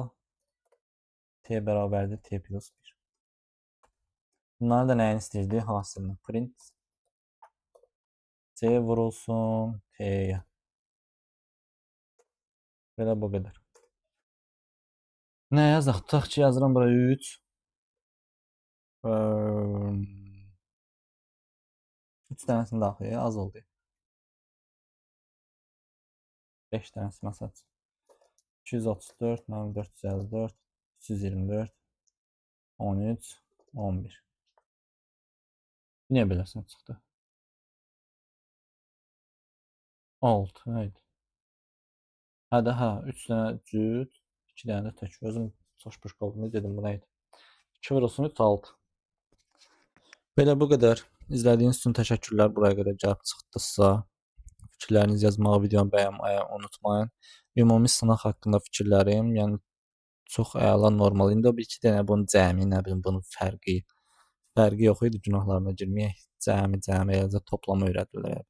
t bərabərdir t plus 1. Bunların da nəyin istəyirdi? Hasilini. Print c vurulsun t'yə. Belə bu qədər. Nə yazaq? Tutaq ki, yazıram bura 3. 3 dənəsini daxil az oldu. 5 dənəsi məsəl. 234, 454, 324, 13, 11. Niyə beləsən çıxdı? 6, evet. Hə də, 3 dənə cüt, 2 dənə də tək. Özüm çoşbuş qaldım, dedim bu nə idi? 2 vurulsun 3, 6. Belə bu qədər. İzlədiyiniz üçün təşəkkürlər. Buraya qədər gəlib çıxdısa. Fikirlərinizi yazmağı, videonu bəyənməyi unutmayın. Ümumi sınaq haqqında fikirlərim, yəni çox əla, normal. İndi o 1-2 dənə bunun cəmi, nə bilim, bunun fərqi yox idi, günahlarına girməyək. Cəmi, eləcə toplama öyrədilər.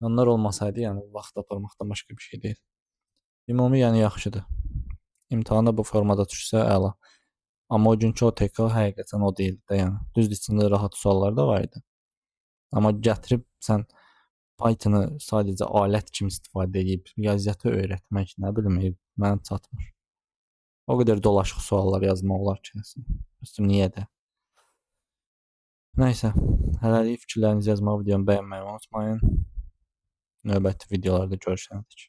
Onlar olmasaydı, yəni vaxt aparmaqdan başqa bir şey deyil. Ümumi yəni yaxşıdır. İmtahanda bu formada düşsə əla. Amma o günkü o TK həqiqətən o deyildi də, yəni. Düzdür, içində rahat suallar da var idi. Amma gətirib sən Python-ı sadəcə alət kimi istifadə edib riyaziyyatı öyrətmək, nə bilim, mənə çatmır. O qədər dolaşıq suallar yazmaq olar ki, niyə də? Nəysə, hələlik fikirlərinizi yazmağı, videonu bəyənməyi unutmayın. Növbəti videolarda görüşənədək.